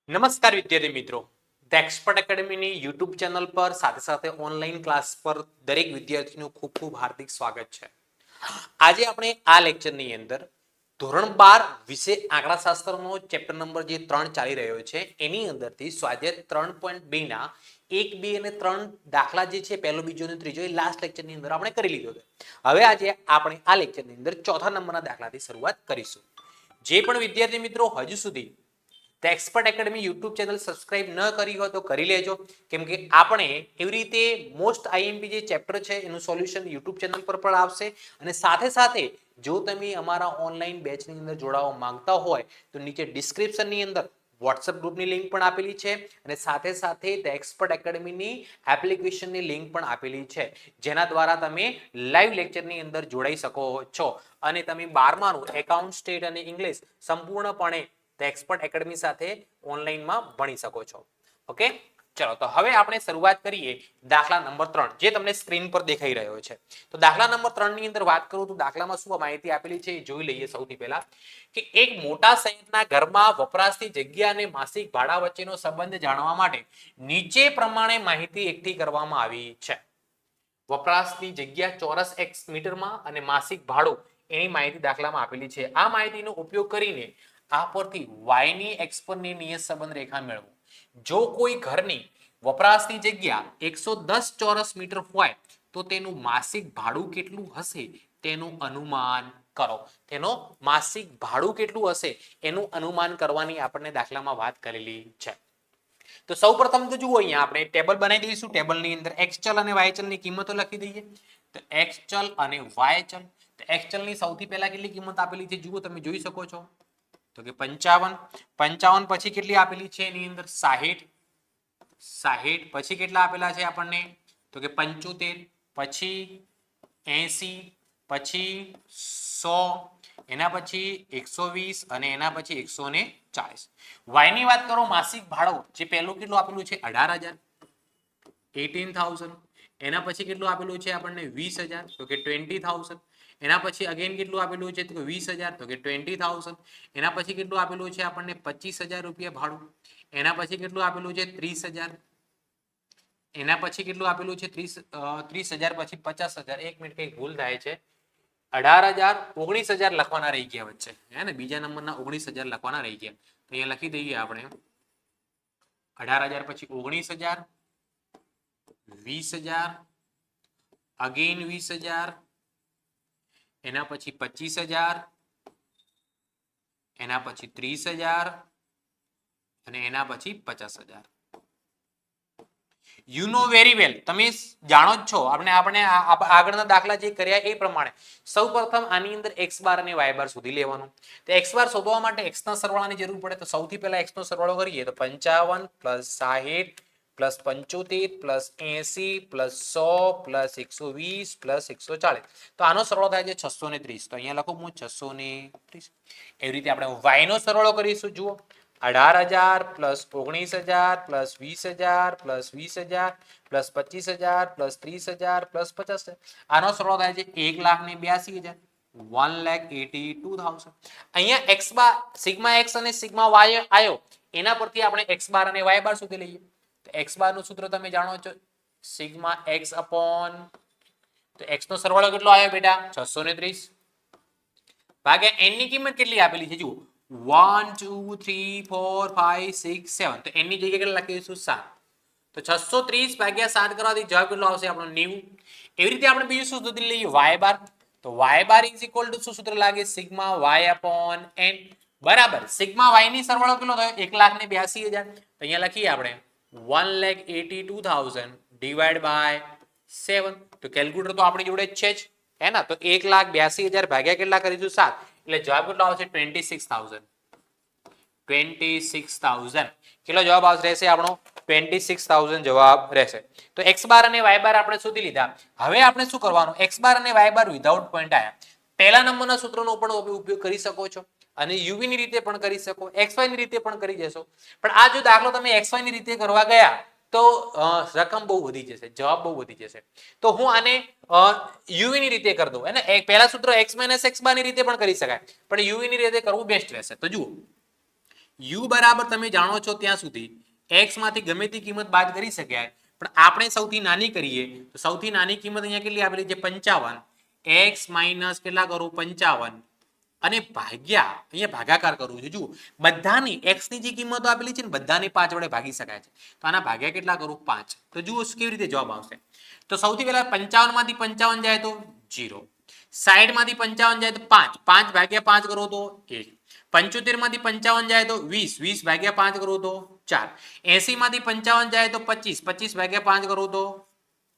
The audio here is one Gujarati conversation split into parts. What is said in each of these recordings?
નમસ્કાર વિદ્યાર્થી મિત્રો, ધ એક્સપર્ટ એકેડમીની યુટ્યુબ ચેનલ પર સાથે સાથે ઓનલાઈન ક્લાસ પર દરેક વિદ્યાર્થીનું ખૂબ ખૂબ હાર્દિક સ્વાગત છે. આજે આપણે આ લેક્ચરની અંદર ધોરણ 12 વિશે આંકડાશાસ્ત્રનો ચેપ્ટર નંબર જે 3 ચાલી રહ્યો છે એની અંદરથી સ્વાધ્યાય 3.2 ના 1, 2 અને 3 દાખલા જે છે પહેલો, બીજો અને ત્રીજો એ લાસ્ટ લેક્ચરની અંદર આપણે કરી લીધો છે. હવે આજે આપણે આ લેક્ચરની અંદર ચોથા નંબરના દાખલાથી શરૂઆત કરીશું. જે પણ વિદ્યાર્થી મિત્રો હજુ સુધી the expert academy YouTube channel subscribe ન કરી હોય તો કરી લેજો, કેમ કે આપણે એવી રીતે મોસ્ટ આઈએમપી જે ચેપ્ટર છે એનું સોલ્યુશન યુટ્યુબ ચેનલ પર પણ આવશે. અને સાથે સાથે જો તમે અમારા ઓનલાઈન બેચની અંદર જોડાવા માંગતા હોય તો નીચે ડિસ્ક્રિપ્શનની અંદર વોટ્સએપ ગ્રુપની લિંક પણ આપેલી છે અને સાથે સાથે ધ એક્સપર્ટ એકેડમીની એપ્લિકેશનની લિંક પણ આપેલી છે, જેના દ્વારા તમે લાઈવ લેક્ચરની અંદર જોડાઈ શકો છો અને તમે 12માનું એકાઉન્ટ, સ્ટેટ અને ઇંગ્લિશ સંપૂર્ણપણે ધ એક્સપર્ટ એકેડમી સાથે ઓનલાઈનમાં ભણી શકો છો. ઓકે, ચલો તો હવે આપણે શરૂઆત કરીએ દાખલા નંબર 3 જે તમને સ્ક્રીન પર દેખાઈ રહ્યો છે. તો દાખલા નંબર 3 ની અંદર વાત કરું તો દાખલામાં શું માહિતી આપેલી છે એ જોઈ લઈએ. સૌથી પહેલા કે એક મોટા શહેરના ઘરમાં વપરાશની જગ્યા અને માસિક ભાડા વચ્ચેનો સંબંધ જાણવા માટે નીચે પ્રમાણે માહિતી એકઠી કરવામાં આવી છે. વપરાશની જગ્યા ચોરસ એક્સ મીટરમાં અને માસિક ભાડું એની માહિતી દાખલામાં આપેલી છે. આ માહિતીનો ઉપયોગ કરીને આ પરથી y ની x પરની નિયત સંબંધ રેખા મેળવો. જો કોઈ ઘરની વપરાશની જગ્યા 110 ચોરસ મીટર હોય તો તેનું માસિક ભાડું કેટલું હશે તેનું અનુમાન કરો. તેનો માસિક ભાડું કેટલું હશે એનું અનુમાન કરવાની આપણને દાખલામાં વાત કરેલી છે. તો સૌપ્રથમ તો જુઓ, અહીંયા આપણે ટેબલ બનાવી દઈશું. ટેબલની અંદર x ચલ અને y ચલની કિંમતો લખી દઈએ. તો x ચલ અને y ચલ, તો x ચલની સૌથી પહેલા કેટલી કિંમત આપેલી છે જુઓ, તમે જોઈ શકો છો. તો કે 55 પછી કેટલી આપેલી છે એની અંદર 60 પછી કેટલા આપેલા છે આપણને તો કે 75 પછી 80 પછી 100 એના પછી 120 અને એના પછી 140. y ની વાત કરો, માસિક ભાડું જે પહેલું કેટલું આપેલું છે 18000 18,000. એના પછી કેટલું આપેલું છે આપણને 20000 તો કે 20,000. એના પછી અગેન કેટલું આપેલું છે તો કે 20000 તો કે 20,000. એના પછી કેટલું આપેલું છે આપણને 25,000 રૂપિયા ભાડું. એના પછી કેટલું આપેલું છે 30,000. એના પછી કેટલું આપેલું છે 30,000 પછી 50,000. એક મિનિટ કઈ ભૂલ થાય છે, 18,000 19,000 લખવાના રહી ગયા વચ્ચે, હે ને, બીજા નંબરના 19,000 લખવાના રહી ગયા. તો અહીંયા લખી દઈએ આપણે 18,000 પછી 19,000, 20,000, અગેન 20,000, એના પછી 25,000, એના પછી 30,000 અને એના પછી 50,000. યુ નો વેરી વેલ, તમે જાણો જ છો, આપણે આગળના દાખલા જે કર્યા એ પ્રમાણે સૌપ્રથમ આની અંદર x બાર અને y બાર શોધી લેવાનું. તો x બાર શોધવા માટે x ના સરવાળાની જરૂર પડે. તો સૌથી પહેલા x નો સરવાળો કરીએ તો 55 + 60 + 75 + 80 + 100 + 120 + 140. તો આનો સરવાળો થાય છે 630. તો અહીંયા લખું હું 630. એવી રીતે આપણે y નો સરવાળો કરીશું. જુઓ, 18,000 + 19,000 + 20,000 + 20,000 + 25,000 + 30,000 + 50,000. આનો સરવાળો થાય છે 1,82,000, 1,82,000. અહીંયા x બાર, સિગ્મા x અને સિગ્મા y આવ્યો, એના પરથી આપણે x બાર અને y બાર શોધી લઈએ. તો x બાર નું સૂત્ર તમે જાણો છો, સિગ્મા x અપોન, તો x નો સરવાળો કેટલો આવ્યો બેટા 630 ભાગ્યા n ની કિંમત કેટલી આપેલી છે જુઓ, 1 2 3 4 5 6 7. તો n ની જગ્યાએ કેટલા લખીશું 7. તો 630 ભાગ્યા 7 કરવાથી જવાબ કેટલો આવશે આપણો 90. એવી રીતે આપણે બીજું શું શોધી લઈએ, y બાર. તો y bar is equal two શું સૂત્ર લાગે, સિગ્મા y અપોન n બરાબર સિગ્મા y ની સરવાળો કેટલો થયો 1,82,000. તો અહીંયા લખીએ આપણે 1,82,000 ડિવાઈડ બાય 7. તો કેલ્ક્યુલેટર તો આપણી જોડે જ છે જ, હે ને. તો 1,82,000 ભાગ્યા કેટલા કરીશું 7, એટલે જવાબ કેટલો આવશે 26,000. 26,000 કેટલો જવાબ રહેશે આપણો 26,000 જવાબ રહેશે. તો x બાર અને y બાર આપણે શોધી લીધા. હવે આપણે શું કરવાનું, x બાર અને y બાર વિધાઉટ પોઈન્ટ આયા. પહેલા નંબરના સૂત્રનો પણ ઉપયોગ કરી શકો છો અને uv ની રીતે પણ કરી શકો, xy ની રીતે પણ કરી જશો. પણ આ જો દાખલો તમે xy ની રીતે કરવા ગયા તો રકમ બહુ વધી જશે, જવાબ બહુ વધી જશે. તો હું આને uv ની રીતે કરી દઉં, હે ને. પહેલા સૂત્ર x - x બાર ની રીતે પણ કરી શકાય, પણ uv ની રીતે કરવું બેસ્ટ રહેશે. તો જુઓ, યુ બરાબર તમે જાણો છો ત્યાં સુધી એક્સ માંથી ગમે તે કિંમત બાદ કરી શકાય, પણ આપણે સૌથી નાની કરીએ તો સૌથી નાની કિંમત અહીંયા કેટલી આપેલી છે 55. એક્સ માઇનસ કેટલા કરું 55 અને ભાગ્યા અહીંયા ભાગાકાર કરવું છે. જુઓ બધાની એક્સ ની જે કિંમતો આપેલી છે ને બધાની 5 વડે ભાગી શકાય છે, તો આના ભાગ્યા કેટલા કરું 5. તો જુઓ કેવી રીતે જવાબ આવશે. તો સૌથી પહેલા 55 માંથી 55 જાય તો 0, 60 માંથી 55 જાય તો 5, 5 ભાગ્યા 5 કરો તો 1, 75 માંથી 55 જાય તો 20, 20 ભાગ્યા 5 કરો તો 4, 80 માંથી 55 જાય તો 25, 25 ભાગ્યા 5 કરો તો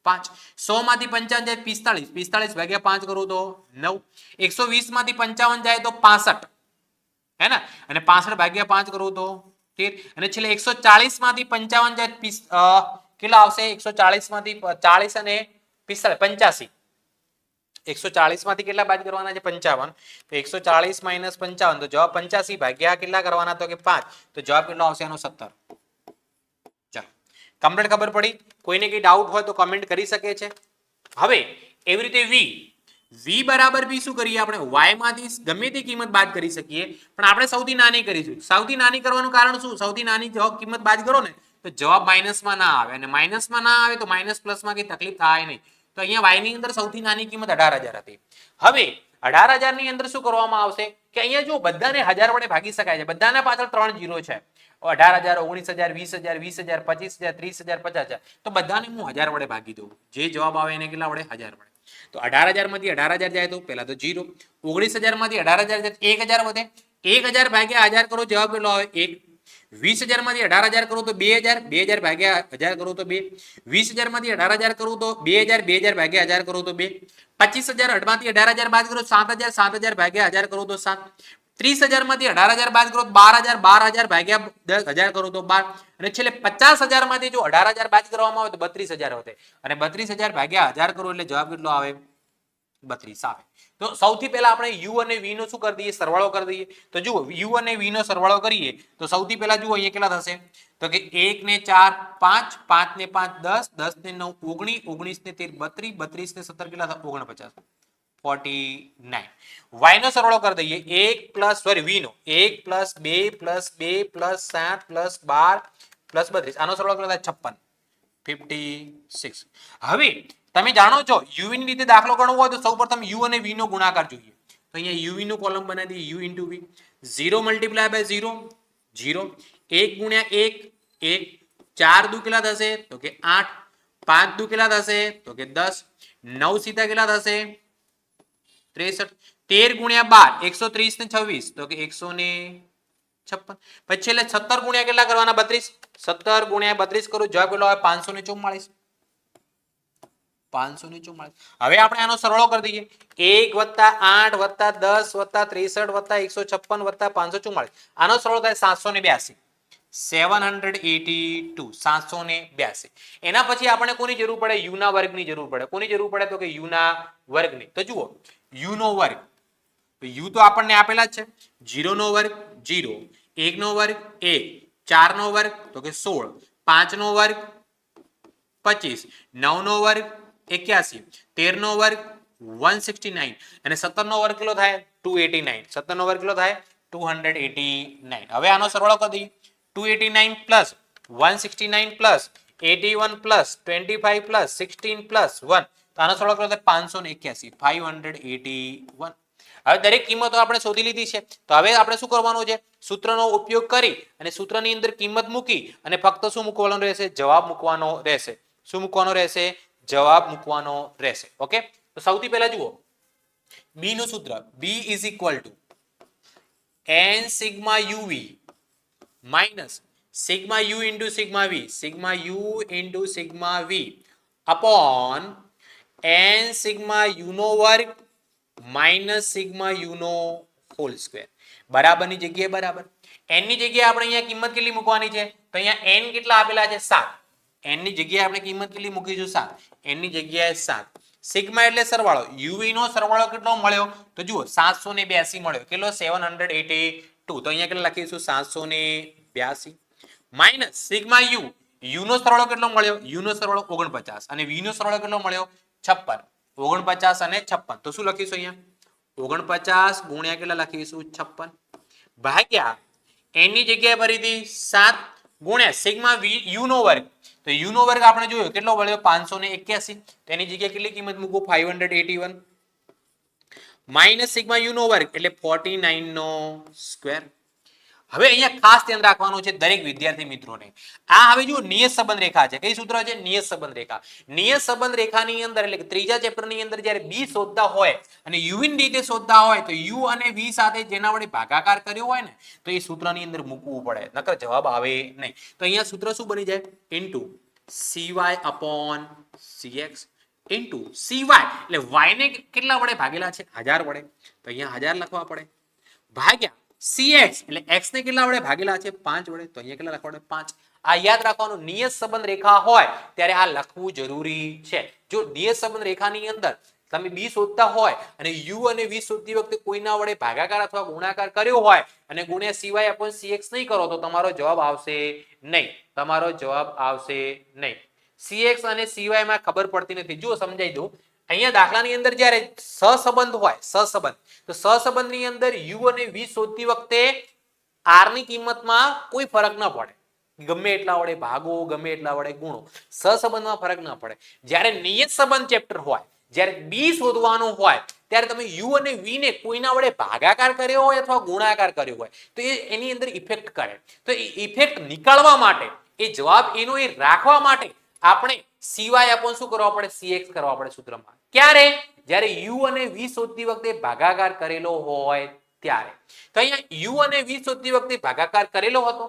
5, 100 માંથી 55 જાય 45, 45 ભાગ્યા 5 કરો તો 9, 120 માંથી 55 જાય તો 65, है ना, અને 65 ભાગ્યા 5 કરો તો 13, અને છેલ્લે 140 માંથી 55 જાય કેટલા આવશે 140 માંથી 40 અને 45 85, 140 માંથી કેટલા બાદ કરવાના છે 55, તો 140 માઇનસ 55 તો જવાબ 85 ભાગ્યા કેટલા કરવાના તો કે 5, તો જવાબ કેટલો આવશે આનો 17. ચાલો કમ્પ્લીટ ખબર પડી. કોઈને કઈ ડાઉટ હોય તો કમેન્ટ કરી શકે છે. હવે એવી રીતે v બરાબર v શું કરીએ આપણે y માંથી ગમે તે કિંમત બાદ કરી શકીએ, પણ આપણે સૌથી નાની કરીશું. સૌથી નાની કરવાનું કારણ શું, સૌથી નાની કિંમત બાદ કરો ને તો જવાબ માઇનસમાં ના આવે, અને માઇનસમાં ના આવે તો માઇનસ પ્લસમાં કઈ તકલીફ થાય નહીં. તો અહીંયા y ની અંદર સૌથી નાની કિંમત 18,000 હતી. હવે 18,000 ની અંદર શું કરવામાં આવશે કે અહીંયા જો બધાને 1000 વડે ભાગી શકાય છે, બધાના પાછળ 3 0 છે. 18,000 19,000 20,000 20,000 25,000 30,000 50,000, તો બધાને હું 1000 વડે ભાગી દઉં. જે જવાબ આવે એને કેટલા વડે 1000 વડે. તો 18,000 માંથી 18,000 જાય તો પહેલા તો 0, 19,000 માંથી 18,000 જાય તો 1000 વધે, 1000 ભાગ્યા 1000 કરો જવાબ કેટલો આવે 1, 20,000 માંથી 18,000 કરો તો 2000, 2000 ભાગ્યા 1000 કરો તો 2, 20,000 માંથી 18,000 કરો તો 2000, 2000 ભાગ્યા 1000 કરો તો 2, 25,000 માંથી 18,000 બાદ કરો 7,000, 7,000 ભાગ્યા 1000 કરો તો 7, 30,000 માંથી 18,000 બાદ કરો 12,000, 12,000 ભાગ્યા 10,000 કરો તો 12, અને છેલ્લે 50,000 માંથી જો 18,000 બાદ કરવામાં આવે તો 32,000 વધે, અને 32,000 ભાગ્યા 1000 કરો એટલે જવાબ કેટલો આવે 32 આવે. તો સૌથી પહેલા આપણે u અને v નો શું કરી દઈએ સરવાળો કરી દઈએ. તો જુઓ u અને v નો સરવાળો કરીએ તો સૌથી પહેલા જુઓ અહીંયા કેટલા થશે તો કે 1 ને 4 5, 5 ને 5 10, 10 ને 9 19, 19 ને 13 32, 32 ને 17 કેટલા થાય 49, 49. y નો સરવાળો કરી દઈએ 1 પ્લસ સોરી v નો 1 plus 2 plus 2 plus 7 plus 12 plus 32, આનો સરવાળો કેટલો થાય 56, 56. હવે તમે જાણો છો u ની રીતે દાખલો ગણવો હોય તો સૌપ્રથમ u અને v નો ગુણાકાર જોઈએ. તો અહીંયા u નો કોલમ બનાવી દઈએ u into v. 0 multiply by 0 0, 1 ગુણ્યા 1 1, 4 દુ કેટલા થશે તો કે 8, 5 દુ કેટલા થશે તો કે 10, 9 સીધા કેટલા થશે 63, 13 ગુણ્યા 12 130 ને 26 તો કે 156, પછી છેલ્લે 17 ગુણ્યા કેટલા કરવાના 32, 17 ગુણ્યા 32 કરો જવાબ કેટલો આવે 544, 544. હવે આપણે આનો સરવાળો કરી દઈએ 1 + 8 + 10 + 63 + 156 + 544, આનો સરવાળો થાય 782, 782, 782. એના પછી આપણે કોની જરૂર પડે u ના વર્ગની જરૂર પડે. કોની જરૂર પડે તો કે u ના વર્ગની. તો જુઓ u નો વર્ગ, તો u તો આપણને આપેલા જ છે 0 નો વર્ગ 0, 1 નો વર્ગ 1, 4 નો વર્ગ તો કે 16, 5 નો વર્ગ 25, 9 નો વર્ગ 81, 13 નો વર્ગ 169, અને 17 નો વર્ગ કેટલો થાય 289, 17 નો વર્ગ કેટલો થાય 289. હવે આનો સરવાળો કરી દઈએ 289 plus 169 plus 81 plus 25 plus 16 plus 1, તો આનો સરવાળો કેટલો થાય 581, 581. હવે દરેક કિંમતો આપણે શોધી લીધી છે. તો હવે આપણે શું કરવાનું છે સૂત્રનો ઉપયોગ કરી અને સૂત્રની અંદર કિંમત મૂકી અને ફક્ત શું મૂકવાનું રહેશે જવાબ મૂકવાનો રહેશે. શું મૂકવાનો રહેશે જવાબ મૂકવાનો રહેશે. ઓકે, તો સૌથી પહેલા જુઓ b નું સૂત્ર b = n sigma uv minus sigma u into sigma v, sigma u into sigma v upon n sigma u નો વર્ગ માઇનસ સિગ્મા u નો હોલ સ્ક્વેર. બરાબરની જગ્યાએ બરાબર, n ની જગ્યાએ આપણે અહીંયા કિંમત કેટલી મૂકવાની છે તો અહીંયા n કેટલા આપેલા છે 7, n ની જગ્યાએ આપણે કિંમત કેટલી મૂકીશું 7, n ની જગ્યાએ 7. સિગ્મા એટલે સરવાળો, uv નો સરવાળો કેટલો મળ્યો તો જુઓ 782 મળ્યો, કેટલો 782, તો અહીંયા કેટલા લખીશું 782 માઇનસ સિગ્મા u નો સરવાળો કેટલો મળ્યો u નો સરવાળો 49 અને v નો સરવાળો કેટલો મળ્યો 56, 49 અને 56. તો શું લખીશું અહીંયા 49 ગુણ્યા કેટલા લખીશું 56 ભાગ્યા n ની જગ્યાએ ભરી હતી 7 ગુણ્યા સિગ્મા યુ નો વર્ગ. તો યુ નો વર્ગ આપણે જોયો કેટલો મળ્યો 581. તો એની જગ્યાએ કેટલી કિંમત મૂકો 581 માઇનસ સિગ્મા યુ નો વર્ગ એટલે 49 નો સ્ક્વેર. હવે અહીંયા ખાસ ધ્યાન રાખવાનું છે દરેક વિદ્યાર્થી મિત્રોને. આ હવે જો નિયત સંબંધ રેખા છે. કઈ સૂત્ર છે? નિયત સંબંધ રેખા. નિયત સંબંધ રેખાની અંદર એટલે કે ત્રીજા ચેપ્ટરની અંદર જ્યારે બી શોધતા હોય અને યુ ની રીતે શોધતા હોય તો યુ અને વી સાથે જેના વડે ભાગાકાર કર્યો હોય ને તો એ સૂત્રની અંદર મૂકવું પડે, નકર જવાબ આવે નહીં. તો અહીંયા સૂત્ર શું બની જાય? Into cy upon cx into cy એટલે y ને કેટલા વડે ભાગેલા છે? 1000 વડે. તો અહીંયા 1000 લખવા પડે ભાગ્યા cx એટલે x ને કેટલા વડે ભાગેલા છે? 5 વડે. તો અહીંયા કેટલા લખવા પડે? 5. આ યાદ રાખવાનું, નિયત સંબંધ રેખા હોય ત્યારે આ લખવું જરૂરી છે. જો નિયત સંબંધ રેખાની અંદર તમે બી શોધતા હોય અને યુ અને વી શોધતી વખતે કોઈના વડે ભાગાકાર અથવા ગુણાકાર કર્યો હોય અને ગુણ્યા સિવાય upon cx નહીં કરો તો તમારો જવાબ આવશે નહીં. તમારો જવાબ આવશે નહીં. cx અને cy માં ખબર પડતી નથી. જો સમજાઈ દો, અહીંયા દાખલાની અંદર જ્યારે સહસંબંધ હોય, સહસંબંધ, તો સહસંબંધની અંદર યુ અને વી શોધતી વખતે આર ની કિંમતમાં કોઈ ફરક ન પડે. ગમે એટલા વડે ભાગો, ગમે એટલા વડે ગુણો, સહસંબંધમાં ફરક ન પડે. જ્યારે નિયત સંબંધ ચેપ્ટર હોય, જ્યારે બી શોધવાનું હોય ત્યારે તમે યુ અને વી ને કોઈના વડે ભાગાકાર કર્યો હોય અથવા ગુણાકાર કર્યો હોય તો એની અંદર ઇફેક્ટ કરે. તો એ ઇફેક્ટ નીકાળવા માટે, એ જવાબ એનો એ રાખવા માટે આપણે સિવાય આપણ શું કરવા પડે? cx કરવા પડે સૂત્રમાં. ક્યારે? જ્યારે યુ અને વી શોધતી વખતે ભાગાકાર કરેલો હોય ત્યારે. તો અહીંયા યુ અને વી શોધતી વખતે ભાગાકાર કરેલો હતો.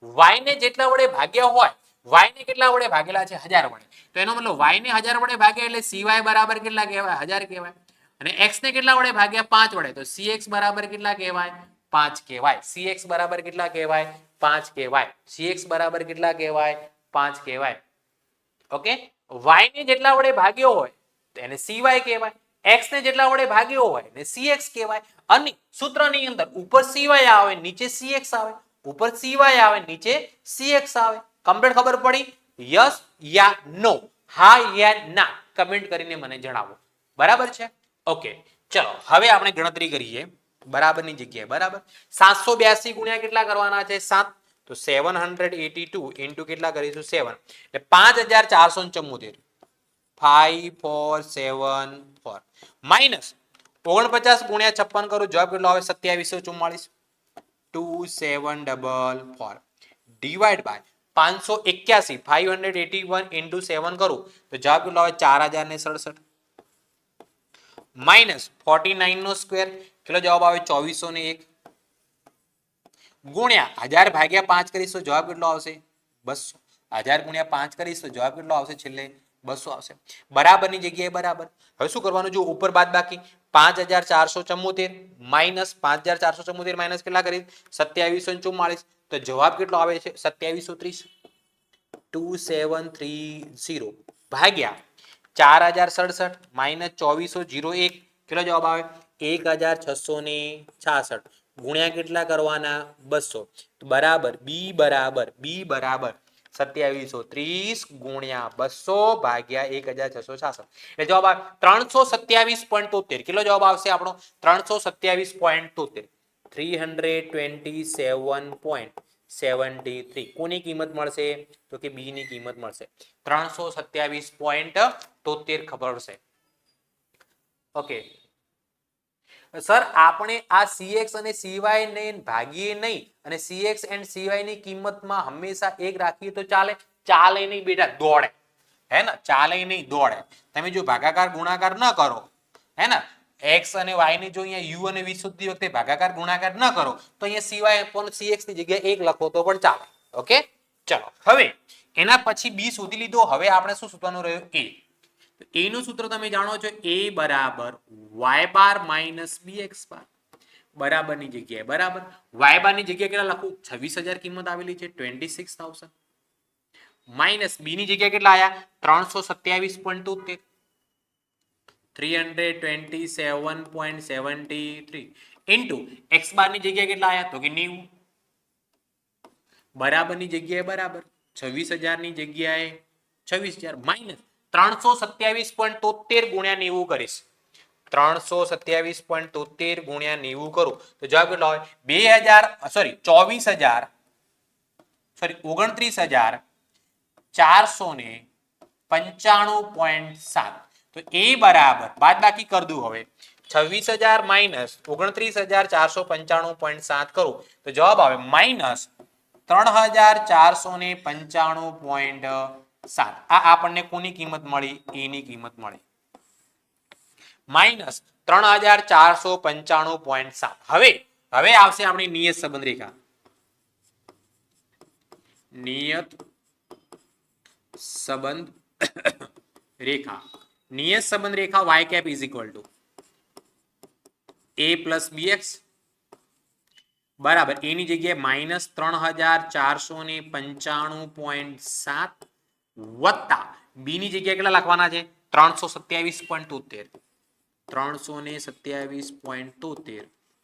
y ને જેટલા વડે ભાગ્યા હોય, y ને કેટલા વડે ભાગેલા છે? 1000 વડે. તો એનો મતલબ y ને 1000 વડે ભાગ્યા એટલે cy બરાબર કેટલા કહેવાય? 1000 કહેવાય. અને x ને કેટલા વડે ભાગ્યા? 5 વડે. તો cx બરાબર કેટલા કહેવાય? 5 કહેવાય. cx બરાબર કેટલા કહેવાય? 5 કહેવાય. cx બરાબર કેટલા કહેવાય? 5 કહેવાય. ઓકે, y ને જેટલા વડે ભાગ્યો હોય તો એને cy કહેવાય. x ને જેટલા વડે ભાગ્યો હોય એને cx કહેવાય. અને સૂત્રની અંદર ઉપર cy આવે, નીચે cx આવે. ઉપર cy આવે, નીચે cx આવે. કમ્પ્લીટ ખબર પડી? યસ યા નો? હા યા ના? કમેન્ટ કરીને મને જણાવો. બરાબર છે? ઓકે, ચલો હવે આપણે ગણતરી કરીએ બરાબરની જગ્યાએ. બરાબર, 782 ગુણ્યા કેટલા કરવાના છે? 7. તો 782 ઇન્ટુ કેટલા કરીશું? 7. એટલે 5474. 5474 માઇનસ 49 ગુણ્યા 56 કરું, જવાબ કેટલો આવે? 2744. 2744 ડિવાઈડ બાય 581. 581 ઇન્ટુ 7 કરું તો જવાબ કેટલો આવે? 4067 માઇનસ 49 નો સ્ક્વેર કેટલો જવાબ આવે? 2401 ગુણ્યા 1000 ભાગ્યા 5 કરીશું, જવાબ કેટલો આવશે? 200. 1000 ગુણ્યા 5 કરીશું, જવાબ કેટલો આવશે? છેલ્લે 200 આવશે. બરાબરની જગ્યાએ બરાબર. હવે શું કરવાનું? જો ઉપર બાદ બાકી 5474 માઇનસ 5474 માઇનસ કેટલા કરી? 2744. તો જવાબ કેટલો આવે છે? 2730. 2730 ભાગ્યા 4067 માઇનસ 2401 કેટલો જવાબ આવે? 1666 ગુણ્યા કેટલા કરવાના? 200. બરાબર બી બરાબર 2730 ગુણ્યા 200 ભાગ્યા 1666 એટલે જવાબ આવે 327.73. કેટલો જવાબ આવશે આપણો? 327.73. 327.73 કોની કિંમત મળશે? તો કે બી ની કિંમત મળશે. 327.73 ખબર છે. ઓકે સર, આપણે આ cx અને cy ને ભાગીએ નહીં અને cx and cy ની કિંમતમાં હંમેશા એક રાખીએ તો ચાલે? ચાલે નહીં બેટા, દોડે. હે ને? ચાલે નહીં, દોડે. તમે જો ભાગાકાર ગુણાકાર ન કરો, હે ને, x અને y ને જો અહીંયા u અને v શોધતી વખતે ભાગાકાર ગુણાકાર ન કરો તો અહીંયા cy upon cx ની જગ્યાએ 1 લખો તો પણ ચાલે. ઓકે, ચલો હવે એના પછી b શોધી લીધો. હવે આપણે શું શોધવાનું રહ્યું? a. a નું સૂત્ર તમે જાણો છો, a બરાબર y બાર માઇનસ bx બાર. બરાબરની જગ્યાએ બરાબર y બાર ની જગ્યાએ કેટલા લખું? 26000 કિંમત આવેલી છે, 26000 માઇનસ b ની જગ્યાએ કેટલા આયા? 327.73. 327.73 ઇન્ટુ x બાર ની જગ્યાએ કેટલા આયા? તો કે 90. બરાબરની જગ્યાએ બરાબર 26000 ની જગ્યાએ 26000 માઇનસ 327.73 ગુણ્યા 90 કરીશ 327.73 ગુણ્યા 90 કરું તો જવાબ કેટલો હોય 29,495.7 તો એ બરાબર બાદ બાકી કરી દઉં હવે 26,000 માઇનસ 29,495.7 કરું તો જવાબ આવે માઇનસ 3,495.7 આ આપણને કોની કિંમત મળી એની કિંમત મળી માઇનસ 3,495.7 હવે આવશે આપણી નિયત સંબંધ રેખા નિયત સંબંધ રેખા નિયત સંબંધ રેખા y cap is equal to a plus bx બરાબર એની જગ્યાએ માઇનસ 3,495.7 વત્તા બી ની જગ્યાએ કેટલા લખવાના છે 327.73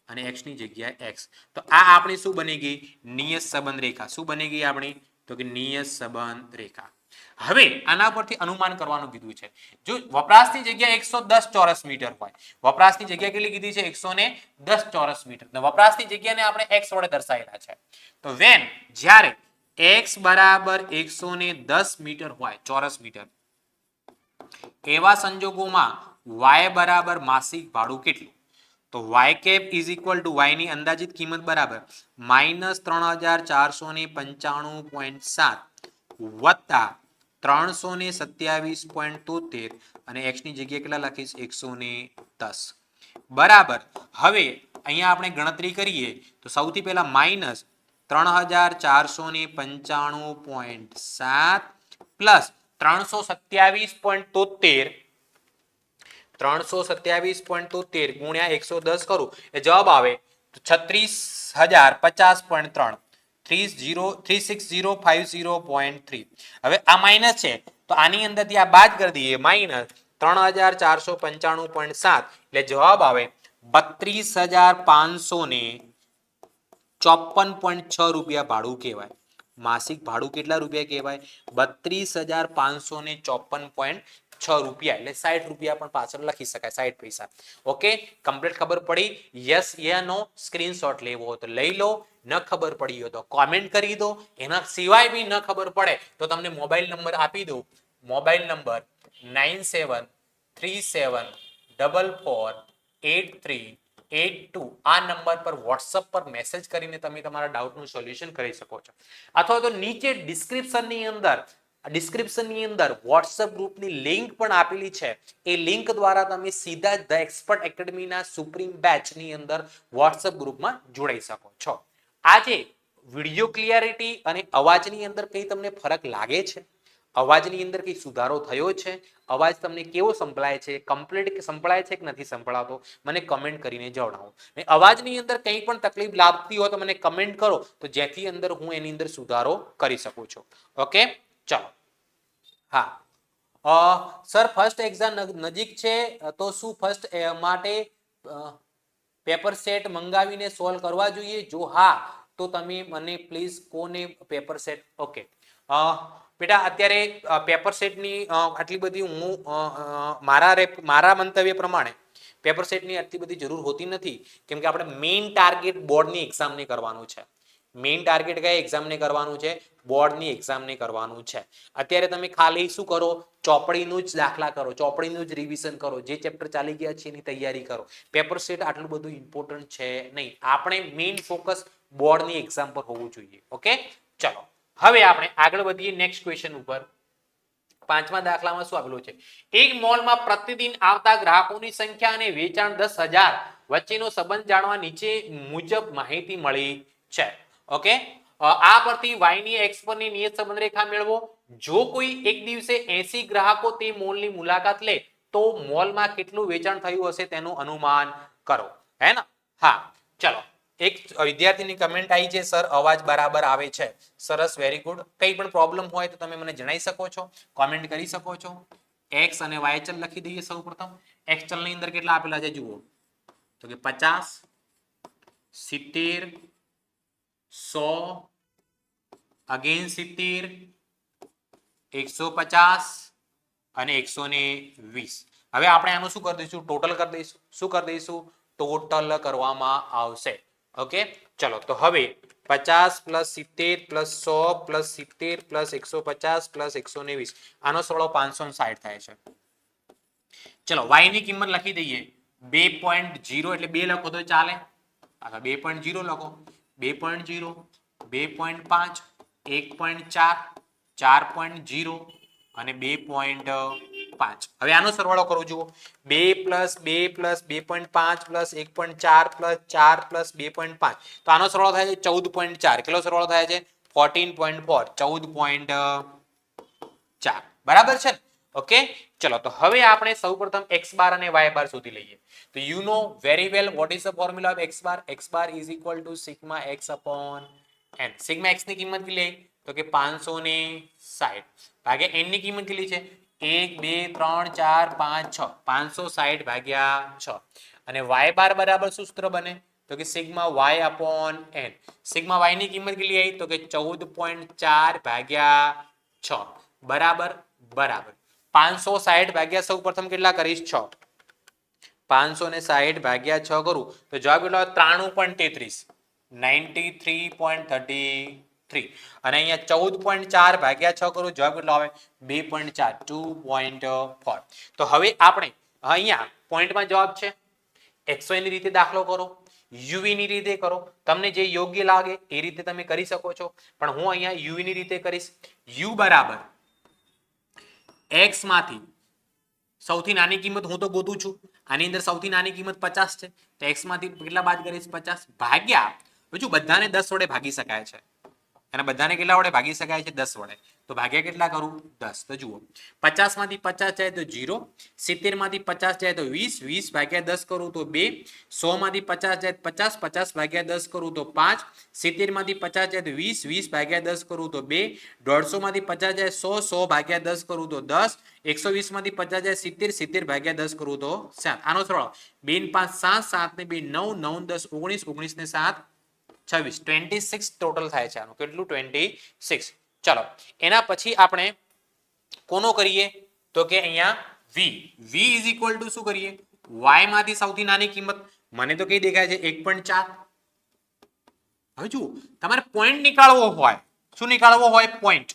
અને x ની જગ્યાએ x તો આ આપણી શું બની ગઈ નિયત સંબંધ રેખા શું બની ગઈ આપણી તો કે નિયત સંબંધ રેખા હવે આના પરથી અનુમાન કરવાનું કીધું છે જો વપરાશની જગ્યા 110 ચોરસ મીટર હોય વપરાશની જગ્યા કેટલી કીધી છે 110 ચોરસ મીટર તો વપરાશની જગ્યાને આપણે x વડે દર્શાવેલા છે તો વેન જ્યારે x બરાબર 110 મીટર હોય ચોરસ મીટર એવા સંજોગોમાં y બરાબર માસિક ભાડું કેટલું તો y cap is equal to y ની અંદાજિત કિંમત બરાબર માઇનસ 3,495.7 વત્તા 327.73 અને x ની જગ્યાએ કેટલા લખીશ 110 બરાબર હવે અહીંયા આપણે ગણતરી કરીએ તો સૌથી પહેલા માઇનસ 3,495.7 પ્લસ 327.73 ગુણ્યા 110 કરું એ જવાબ આવે 36,050.3 36050.3 હવે આ માઇનસ છે તો આની અંદરથી આ બાદ કરી દઈએ માઇનસ 3,495.7 એટલે જવાબ આવે 32,554.6 રૂપિયા ભાડું કહેવાય માસિક ભાડું કેટલા રૂપિયા કહેવાય 32,554.6 રૂપિયા એટલે 60 રૂપિયા પણ પાછળ લખી શકાય 60 પૈસા ઓકે કમ્પ્લીટ ખબર પડી યસ યા નો સ્ક્રીનશોટ લેવો હોય તો લઈ લો ન ખબર પડી હોય તો કોમેન્ટ કરી દો એના સિવાય બી ન ખબર પડે તો તમને મોબાઈલ નંબર આપી દો મોબાઈલ નંબર 9737448382 આ નંબર પર WhatsApp પર મેસેજ કરીને તમે તમારા ડાઉટનું સોલ્યુશન કરી શકો છો અથવા તો નીચે ડિસ્ક્રિપ્શનની અંદર WhatsApp ગ્રુપની લિંક પણ આપેલી છે એ લિંક દ્વારા તમે સીધા ધ એક્સપર્ટ એકેડમીના સુપ્રીમ બેચની અંદર WhatsApp ગ્રુપમાં જોડાઈ શકો છો આજે વિડિયો ક્લિયરિટી અને અવાજની અંદર કઈ તમને ફરક લાગે છે અવાજની અંદર કઈ સુધારો થયો છે અવાજ તમને કેવો સંભળાય છે કમ્પ્લીટ સંભળાય છે કે નથી સંભળાતો મને કમેન્ટ કરીને જણાવો ને અવાજની અંદર કંઈ પણ તકલીફ લાગતી હોય તો મને કમેન્ટ કરો તો જેથી અંદર હું એની અંદર સુધારો કરી શકું છું ઓકે ચલો હા સર ફર્સ્ટ એક્ઝામ નજીક છે તો શું ફર્સ્ટ માટે પેપર સેટ મંગાવીને સોલ્વ કરવા જોઈએ જો હા તો તમે મને પ્લીઝ કોને પેપર સેટ ઓકે બેટા અત્યારે પેપર સેટની આટલી બધી હું મારા મંતવ્ય પ્રમાણે પેપર સેટની આટલી બધી જરૂર હોતી નથી કેમ કે આપણે મેઇન ટાર્ગેટ બોર્ડની એક્ઝામને કરવાનું છે મેઇન ટાર્ગેટ કઈ એક્ઝામને કરવાનું છે બોર્ડની એક્ઝામને કરવાનું છે અત્યારે તમે ખાલી શું કરો ચોપડીનું જ દાખલા કરો ચોપડીનું જ રિવિઝન કરો જે ચેપ્ટર ચાલી ગયા છે એની તૈયારી કરો પેપર સેટ આટલું બધું ઇમ્પોર્ટન્ટ છે નહીં આપણે મેઇન ફોકસ બોર્ડની એક્ઝામ પર હોવું જોઈએ ઓકે ચલો હવે આપણે આગળ વધીએ નેક્સ્ટ ક્વેશ્ચન ઉપર પાંચમા દાખલામાં શું આપેલું છે એક મોલમાં પ્રતિદિન આવતા ગ્રાહકોની સંખ્યા અને વેચાણ 10,000 વચ્ચેનો સંબંધ જાણવા નીચે મુજબ માહિતી મળી છે ઓકે આ પરથી y ની x પરની નિયત સંબંધ રેખા મેળવો જો કોઈ એક દિવસે 80 ગ્રાહકો તે મોલની મુલાકાત લે તો મોલમાં કેટલું વેચાણ થયું હશે તેનું અનુમાન કરો હે ને હા ચલો એક વિદ્યાર્થીની કમેન્ટ આવી છે સર અવાજ બરાબર આવે છે સરસ વેરી ગુડ કંઈ પણ પ્રોબ્લેમ હોય તો તમે મને જણાવી શકો છો કોમેન્ટ કરી શકો છો x અને y ચલ લખી દઈએ સૌપ્રથમ x ચલની અંદર કેટલા આપેલા છે જુઓ તો કે 50 70 100 અગેન 70 150 અને 120 હવે આપણે આનું શું કરી દઈશું? ટોટલ કરી દઈશું. શું કરી દઈશું? ટોટલ કરવામાં આવશે. ઓકે, ચલો તો હવે 50 plus 70 plus 100 plus 70 plus 150 plus 120 આનો સરવાળો 560 થાય છે. ચલો y ની કિંમત લખી દઈએ 2.0 એટલે 2 લખો તો ચાલે. અથવા 2.0 લખો 2.0 2.5 1.4 4.0 અને 2.5. હવે આનો સરવાળો કરો જુઓ 2 plus 2 plus 2.5 plus 1.4 plus 4 plus 2.5 તો આનો સરવાળો થાય છે 14.4. કેટલો સરવાળો થાય છે? 14.4 14.4. બરાબર છે ને? ઓકે, ચલો તો હવે આપણે સૌપ્રથમ x બાર અને y બાર શોધી લઈએ. તો you know very well what is the formula of x bar? x bar is equal to sigma x upon n. Sigma x ની કિંમત કેટલી આવી? તો કે 560 ભાગ્યા n ની કિંમત કેટલી છે? 1 2 3 4 5 6 560 ભાગ્યા 6 અને y બાર બરાબર શું સૂત્ર બને? તો કે sigma y upon n. Sigma y ની કિંમત કેટલી આવી? તો કે 14.4 ભાગ્યા 6 બરાબર બરાબર 560 ભાગ્યા સૌ પ્રથમ કેટલા કરીશ? 6. 560 ભાગ્યા 6 કરું તો જવાબ કેટલો આવે? 93.33 93.33 અને અહીંયા 14.4 ભાગ્યા 6 કરું જવાબ કેટલો આવે? 2.4 2.4. તો હવે આપણે અહીંયા પોઈન્ટમાં જવાબ છે. XY ની રીતે દાખલો કરો, UV ની રીતે કરો, તમને જે યોગ્ય લાગે એ રીતે તમે કરી શકો છો. પણ હું અહીંયા UV ની રીતે કરીશ. U બરાબર x માંથી સૌથી નાની કિંમત હું તો ગોતું છું. આની અંદર સૌથી નાની કિંમત 50 છે તો x માંથી કેટલા બાદ કરીશ? 50 ભાગ્યા હજુ બધાને 10 વડે ભાગી શકાય છે અને બધાને કેટલા વડે ભાગી શકાય છે? 10 વડે. તો ભાગ્યા કેટલા કરું? 10. તો જુઓ 50 માંથી 50 જાય તો 0, 70 માંથી 50 જાય તો 20, 20 ભાગ્યા 10 કરું તો 2, 100 માંથી 50 જાય 50, 50 ભાગ્યા 10 કરું તો 5, 70 માંથી 50 જાય તો 20, 20 ભાગ્યા 10 કરું તો 2, 150 માંથી 50 જાય 100, 100 ભાગ્યા 10 કરું તો 10, 120 માંથી 50 જાય 70, 70 ભાગ્યા 10 કરું તો 7. આનો સરવાળો 2 ને 5 7, 7 ને 2 9, 9 10 19, 19 ને 7 26 26 ટોટલ થાય છે આનું. કેટલું? 26. ચાલો એના પછી આપણે કોનો કરીએ? તો કે અહીંયા v ઇઝ ઇક્વલ ટુ શું કરીએ? y માંથી સૌથી નાની કિંમત મને તો કઈ દેખાય છે? 1.4. હવે જુઓ તમારે પોઈન્ટ નીકાળવો હોય, શું નીકાળવો હોય? પોઈન્ટ.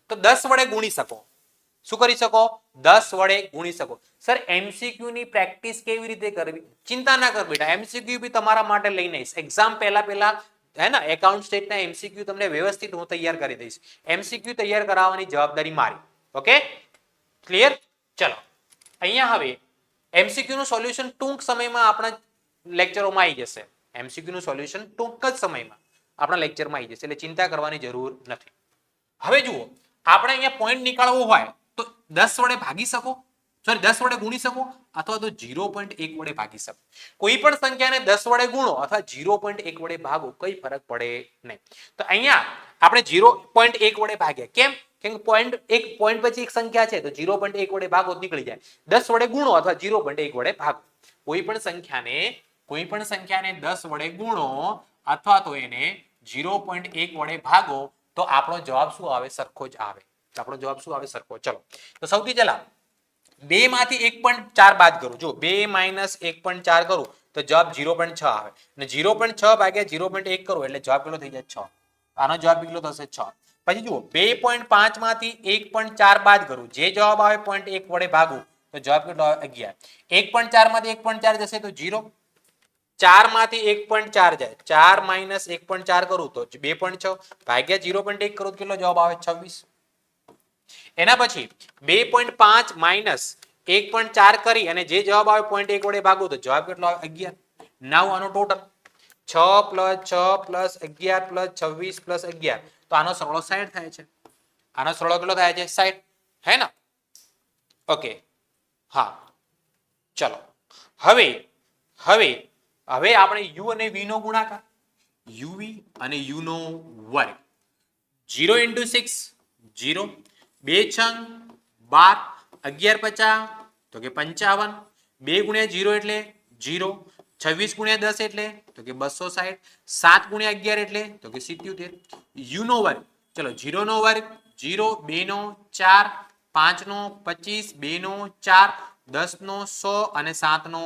તો 10 વડે ગુણી શકો. શું કરી શકો? 10 વડે ગુણી શકો. સર એમસીક્યુ ની પ્રેક્ટિસ કેવી રીતે કરવી? ચિંતા ના કર બેટા, એમસીક્યુ બી તમારા માટે લઈને આવીશ. એક્ઝામ પહેલા હે ને એકાઉન્ટ સ્ટેટના એમસીક્યુ તમને વ્યવસ્થિત હું તૈયાર કરી દઈશ. એમસીક્યુ તૈયાર કરાવવાની જવાબદારી મારી. Okay, clear? ચલો અહીંયા હવે એમસીક્યુ નું સોલ્યુશન ટૂંક સમયમાં આપણા લેક્ચરોમાં આવી જશે. એમસીક્યુ નું સોલ્યુશન ટૂંક જ સમયમાં આપણા લેક્ચરમાં આવી જશે એટલે ચિંતા કરવાની જરૂર નથી. હવે જુઓ આપણે અહીંયા પોઈન્ટ નીકાળવો હોય તો 10 વડે ભાગી શકો, સોરી 10 વડે ગુણી શકો અથવા તો 0.1 વડે ભાગી શકો. કોઈ પણ સંખ્યાને 10 વડે ગુણો અથવા 0.1 વડે ભાગો કઈ ફરક પડે નહીં. તો અહીંયા આપણે 0.1 વડે ભાગ્યા. કેમ? કેમ કે પોઈન્ટ પછી એક સંખ્યા છે તો 0.1 વડે ભાગો નીકળી જાય. 10 વડે ગુણો અથવા 0.1 વડે ભાગો. કોઈ પણ સંખ્યાને 10 વડે ગુણો અથવા તો એને 0.1 વડે ભાગો તો આપણો જવાબ શું આવે? સરખો જ આવે. આપણો જવાબ શું આવે? સરખો. ચલો તો સૌથી પહેલા 2 માંથી 1.4 બાદ કરું. જો 2 માઇનસ 1.4 કરું તો જવાબ 0.6 આવે અને 0.6 ભાગ્યા 0.1 કરું એટલે જવાબ કેટલો થઈ જાય? 6. આનો જવાબ કેટલો થશે? 6. પછી જુઓ 2.5 માંથી 1.4 બાદ કરું, જે જવાબ આવે 0.1 વડે ભાગું તો જવાબ કેટલો આવે? 11. 1.4 માંથી 1.4 જશે તો 0. 4 માંથી 1.4 જાય, 4 માઇનસ 1.4 કરું તો 2.6 ભાગ્યા 0.1 કરું તો કેટલો જવાબ આવે? 26. એના પછી 2.5 માઇનસ 1.4 કરી અને જે જવાબ આવે 0.1 વડે ભાગું તો જવાબ કેટલો આવે? 11. નાઉ આનો total 6 plus 6 plus 11 plus 26 plus 11 તો આનો સરવાળો 60 થાય છે. આનો સરવાળો કેટલો થાય છે? 60. હે ને? ઓકે, હા ચલો હવે આપણે u અને v નો ગુણાકાર, uv અને u નો વર્ગ. 0 into 6 0, 2 છંગ 12, 11 50 તો કે 55, 2 ગુણ્યા 0 એટલે 0, 26 ગુણ્યા 10 એટલે તો કે 260, 7 ગુણ્યા 11 એટલે તો કે 77. u નો વર્ગ, ચલો 0 નો વર્ગ 0, 2 નો 4, 5 નો 25, 2 નો 4, 10 નો 100 અને 7 નો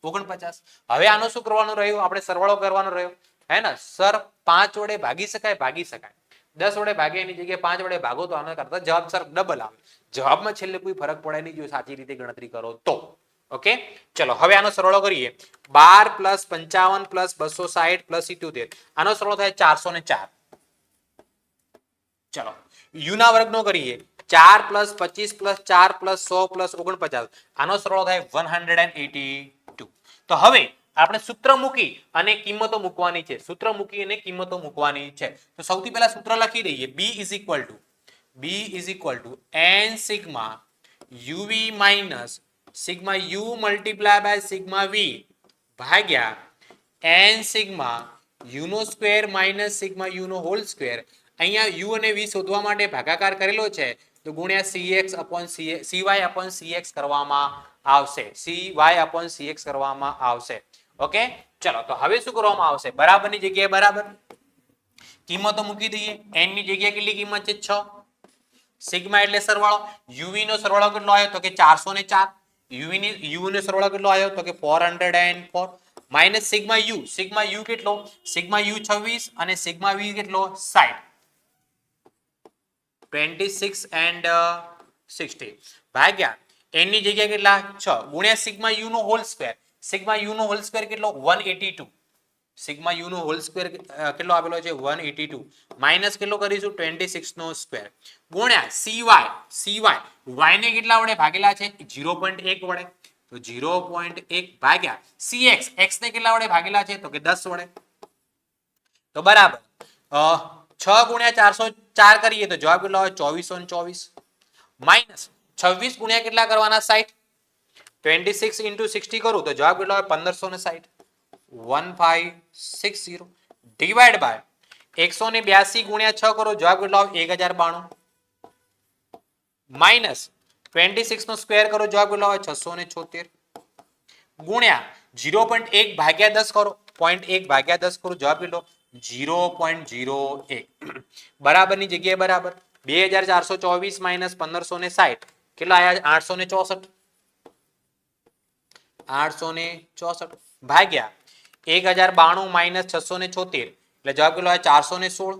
49. હવે આનો શું કરવાનું રહ્યું? આપણે સરવાળો કરવાનો રહ્યો, હે ને સર? 5 વડે ભાગી શકાય? ભાગી શકાય. 10 વડે ભાગે એની જગ્યાએ 5 વડે ભાગો તો આના કરતા જવાબ સર ડબલ આવે. જવાબમાં છેલ્લે કોઈ ફરક પડે નહીં જો સાચી રીતે ગણતરી કરો તો. ઓકે, ચલો હવે આનો સરવાળો કરીએ. 12 પ્લસ 55 પ્લસ 260 પ્લસ 77, આનો સરવાળો થાય 404. ચલો યુ ના વર્ગનો કરીએ. 4 પ્લસ 25 પ્લસ 4 પ્લસ 100 પ્લસ 49, આનો સરવાળો થાય 182. તો હવે આપણે સૂત્ર મૂકી અને કિંમતો મૂકવાની છે. સૂત્ર મૂકી અને કિંમતો મૂકવાની છે. તો સૌથી પહેલા સૂત્ર લખી દઈએ. B is equal to n sigma uv minus sigma u multiply by sigma v ભાગ્યા n sigma u નો સ્ક્વેર minus sigma u નો હોલ સ્ક્વેર. અહીંયા u અને v શોધવા માટે ભાગાકાર કરેલો છે તો ગુણ્યા cx upon cy upon cx કરવામાં આવશે. cy upon cx કરવામાં આવશે. ઓકે, ચલો તો હવે શું કરવામાં આવશે? બરાબરની જગ્યાએ બરાબર, કિંમતો મૂકી દઈએ. n ની જગ્યાએ કેટલી કિંમત છે? 6. સિગ્મા એટલે સરવાળો. uv નો સરવાળો કેટલો આવ્યો? તો કે 404. u નો સરવાળો કેટલો આવ્યો? તો કે 404 minus sigma u. Sigma u કેટલો? સિગ્મા u 26 અને સિગ્મા v કેટલો? 60. 26 and 60 ભાગ્યા n ની જગ્યાએ કેટલા? 6 ગુણ્યા સિગ્મા u નો હોલ સ્ક્વેર. સિગ્મા u નો હોલ સ્ક્વેર કેટલો? 182. સિગ્મા u નો હોલ સ્ક્વેર કેટલો આપેલો છે? 182 માઈનસ કેટલો કરીશું? 26 નો સ્ક્વેર ગુણ્યા cy. y ને કેટલા વડે ભાગેલા છે? 0.1 વડે. તો 0.1 ભાગ્યા cx. x ને કેટલા વડે ભાગેલા છે? તો કે 10 વડે. તો બરાબર 6 ગુણ્યા 404 કરીએ તો જવાબ કેટલો આવે? 2424 માઈનસ 26 ગુણ્યા કેટલા કરવાના? 60. 26 into 60 કરું તો જવાબ કેટલો આવે? 1560. 1560 ડિવાઈડ બાય 182 ગુણ્યા 6 કરો જવાબ કેટલો આવે? 1092 માઈનસ 26 નો સ્ક્વેર કરો જવાબ કેટલો આવે? 676 ગુણ્યા 0.1 ભાગ્યા 10 કરો. 0.1 ભાગ્યા 10 કરો જવાબ કેટલો? 0.01. બરાબરની જગ્યાએ બરાબર. 2424 માઈનસ 1560 કેટલા આયા? 864. 864 ભાગ્યા 1092 માઈનસ 676 એટલે જવાબ કેટલો આવે? 416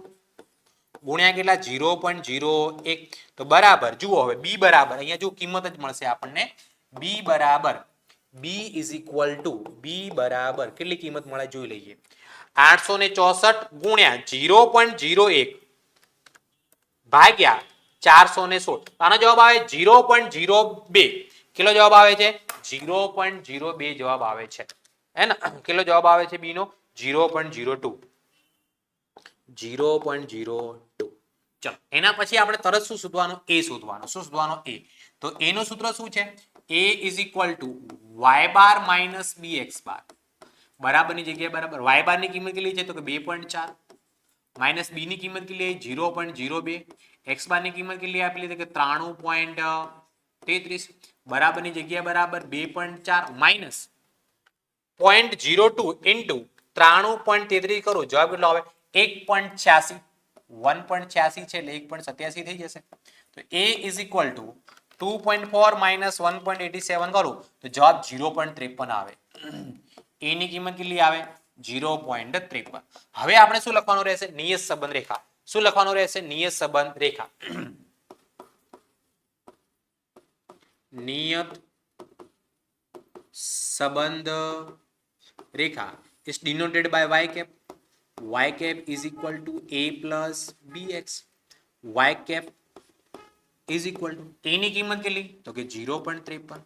ગુણ્યા કેટલા? 0.01. તો બરાબર જુઓ હવે b બરાબર અહીંયા જો કિંમત જ મળશે આપણને. b બરાબર b is equal to b બરાબર કેટલી કિંમત મળે જોઈ લઈએ. 864 ગુણ્યા 0.01 ભાગ્યા 416. આનો જવાબ આવે 0.02. કેટલો જવાબ આવે છે? 0.02 જવાબ આવે છે, હે ને? કેટલો જવાબ આવે છે b નો? 0.02. 0.02. ચલો એના પછી આપણે તરત શું શોધવાનું? a શોધવાનું. શું શોધવાનું? a. તો a નું સૂત્ર શું છે? a is equal to y bar minus bx bar. બરાબરની જગ્યાએ બરાબર. y બાર ની કિંમત કેટલી છે? તો કે 2.4 માઈનસ b ની કિંમત કેટલી? 0.02. x બાર ની કિંમત કેટલી આપેલી છે? કે 93.33 બરાબરની જગ્યાએ બરાબર 2.4 માઈનસ 0.02 ઇન્ટુ 93.33 કરો જવાબ કેટલો આવે? 1.86. 1.86 છે એટલે 1.87 થઈ જશે. તો a is equal to 2.4 minus 1.87 કરું તો જવાબ 0.53 આવે. a ની કિંમત કેટલી આવે? 0.53. હવે આપણે શું લખવાનું રહેશે? નિયત સંબંધ રેખા. શું લખવાનું રહેશે? નિયત સંબંધ રેખા. નિયત સંબંધ રેખા is denoted by y cap. y cap is equal to a plus bx. y cap is equal to a ની કિંમત કેટલી? તો કે 0.53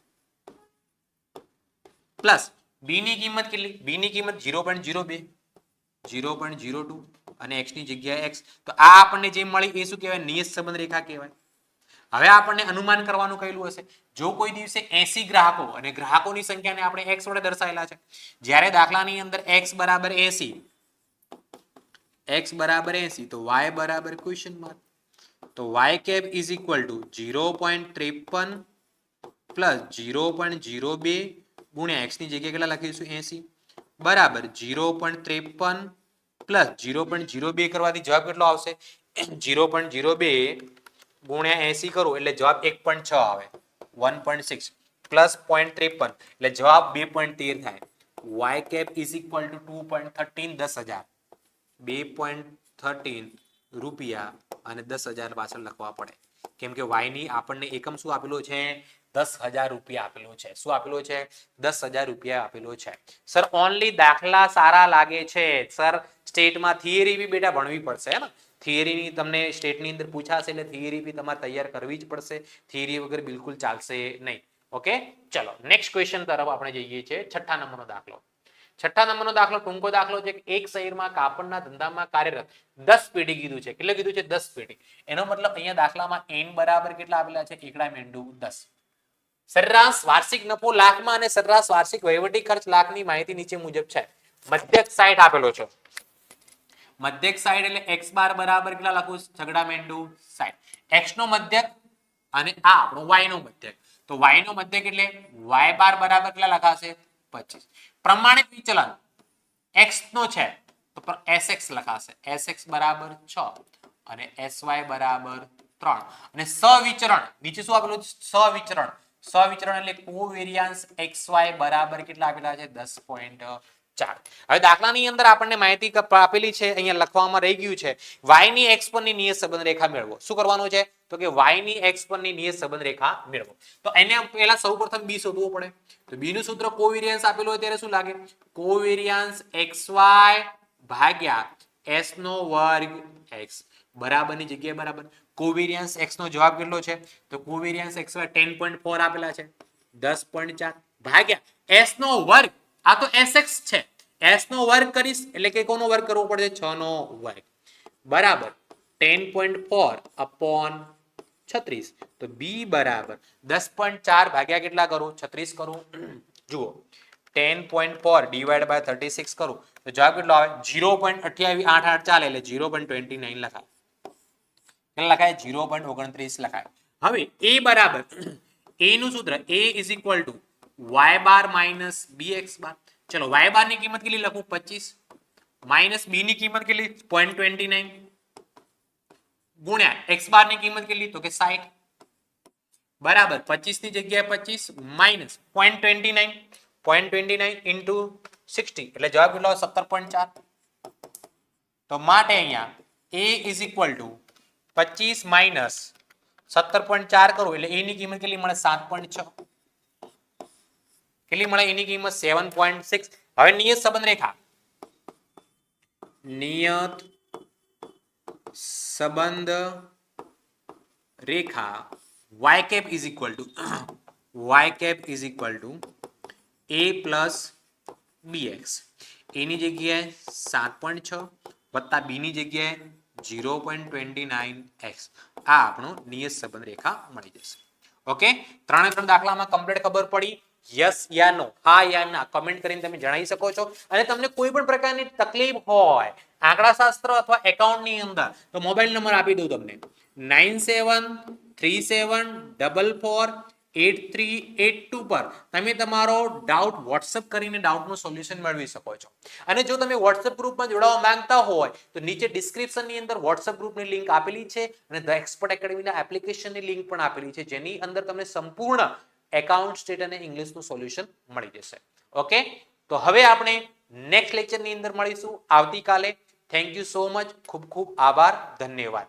પ્લસ b ની કિંમત કેટલી? b ની કિંમત 0.02 0.02 અને x ની જગ્યાએ x. તો આ આપણને જે મળી એ શું કહેવાય? નિયત સંબંધ રેખા કહેવાય. હવે આપણને અનુમાન કરવાનું કહેલું હશે. જો કોઈ દિવસે 80 ગ્રાહકો અને ગ્રાહકોની સંખ્યાને આપણે x વડે દર્શાવેલા છે. જ્યારે દાખલાની અંદર x બરાબર 80 તો y બરાબર ક્વેશ્ચન માર્ક. તો y cap is equal to 0.53 plus 0.02 ગુણ્યા x ની જગ્યાએ કેટલા લખીશું? 80 બરાબર 0.53 પ્લસ 0.02 કરવાથી જવાબ કેટલો આવશે? 0.02 ગુણ્યા 80 કરો એટલે જવાબ 1.6 આવે. 1.6 પ્લસ 0.53 એટલે જવાબ 2.13 થાય. y cap is equal to 2.13 10,000 2.13 રૂપિયા અને 10,000 પાછળ લખવા પડે કેમ કે y ની આપણને એકમ શું આપેલો છે 10,000 રૂપિયા આપેલો છે. શું આપેલો છે 10,000 રૂપિયા આપેલો છે. સર ઓનલી દાખલા સારા લાગે છે સર સ્ટેટમાં થિયરી બી બેટા ભણવી પડશે હે ને થિયરીની તમને સ્ટેટની અંદર પૂછાશે એટલે થિયરી બી તમારે તૈયાર કરવી જ પડશે. થિયરી વગર બિલકુલ ચાલશે નહીં. ઓકે ચલો નેક્સ્ટ ક્વેશ્ચન તરફ આપણે જઈએ છીએ. છઠ્ઠા નંબરનો દાખલો. છઠ્ઠા નંબરનો દાખલો ટૂંકો દાખલો છે. એક શહેરમાં કાપડના ધંધામાં કાર્યરત 10 પેઢી કીધું છે. કેટલે કીધું છે 10 પેઢી. એનો મતલબ અહીંયા દાખલામાં n બરાબર કેટલા આપેલા છે એકડા મેંડુ 10. સરેરાશ વાર્ષિક નફો લાખમાં અને સરેરાશ વાર્ષિક વહીવટી ખર્ચ લાખની માહિતી નીચે મુજબ છે. મધ્યક 60 આપેલો છે. મધ્યક 60 એટલે x બાર બરાબર કેટલા લખું છગડા મેંડુ 60. x નો મધ્યક અને આ આપણો y નો મધ્યક. તો y નો મધ્યક એટલે y બાર બરાબર કેટલા લખાશે 25. પ્રમાણિત વિચલન x નો છે તો sx લખાશે. sx બરાબર 6 અને sy બરાબર 3 અને સવિચરણ નીચે શું આપેલું સવિચરણ. સવિચરણ એટલે કોવેરિયન્સ xy બરાબર કેટલા આપેલા છે 10.4. હવે દાખલાની અંદર આપણને માહિતી આપેલી છે અહીંયા લખવામાં રહી ગયું છે y ની x પરની નિયત સંબંધ રેખા મેળવો. શું કરવાનું છે તો કે y ની x પરની નિયત સંબંધ રેખા મેળવો. તો એને પહેલા સૌપ્રથમ b શોધવું પડે. તો b નું સૂત્ર કોવેરિયન્સ આપેલું હોય ત્યારે શું લાગે કોવેરિયન્સ xy ભાગ્યા s નો વર્ગ x બરાબરની જગ્યાએ બરાબર. કોવેરિયન્સ x નો જવાબ કેટલો છે તો કોવેરિયન્સ xy 10.4 આપેલા છે 10.4 ભાગ્યા s નો વર્ગ આ તો sx છે s નો વર્ગ કરીશ એટલે કે કોનો વર્ગ કરવો પડશે 6 નો વર્ગ બરાબર 10.4 upon 36 તો b બરાબર 10.4 ભાગ્યા કેટલા કરું 36 કરું જુઓ 10.4 divided by 36 કરું તો જવાબ કેટલો આવે 0.2888 ચાલે એટલે 0.29 લખાય. કેટલા લખાય 0.29 લખાય. હવે a બરાબર a નું સૂત્ર a is equal to y bar minus bx બાર. ચલો y બાર ની કિંમત કેટલી લખું 25 માઇનસ b ની કિંમત કેટલી 0.29 ગુણ્યા x બાર ની કિંમત કેટલી તો કે 60 બરાબર 25 ની જગ્યાએ 25 માઇનસ 0.29 into 60 એટલે જવાબ કેટલો આવે 17.4. તો માટે અહીંયા a is equal to 25 minus 17.4 કરું એટલે a ની કિંમત કેટલી મળે 7.6. કેટલી મળે એની કિંમત 7.6. હવે નિયત સંબંધ રેખા નિયત સંબંધ રેખા y cap is equal to a plus bx. a ની જગ્યાએ 7.6 વત્તા b ની જગ્યાએ 0.29x. આ આપણો નિયત સંબંધ રેખા મળી જશે. ઓકે ત્રણે ત્રણ દાખલામાં કમ્પ્લીટ ખબર પડી. યસ યા નો હા યા ના કમેન્ટ કરીને તમે જણાવી શકો છો. અને તમને કોઈ પણ પ્રકારની તકલીફ હોય આંકડાશાસ્ત્ર અથવા એકાઉન્ટની અંદર તો મોબાઈલ નંબર આપી દઉં તમને 9737448382 પર તમે તમારો ડાઉટ વોટ્સઅપ કરીને ડાઉટનું સોલ્યુશન મેળવી શકો છો. અને જો તમે વોટ્સઅપ ગ્રુપમાં જોડાવા માંગતા હોય તો નીચે ડિસ્ક્રિપ્શનની અંદર વોટ્સઅપ ગ્રુપની લિંક આપેલી છે અને ધ એક્સપર્ટ એકેડમીના એપ્લિકેશનની લિંક પણ આપેલી છે જેની અંદર તમને સંપૂર્ણ એકાઉન્ટ સ્ટેટ અને ઇંગ્લિશનું સોલ્યુશન મળી જશે. ઓકે તો હવે આપણે નેક્સ્ટ લેક્ચરની અંદર મળીશું આવતીકાલે. Thank you so much. ખૂબ ખૂબ આભાર. ધન્યવાદ.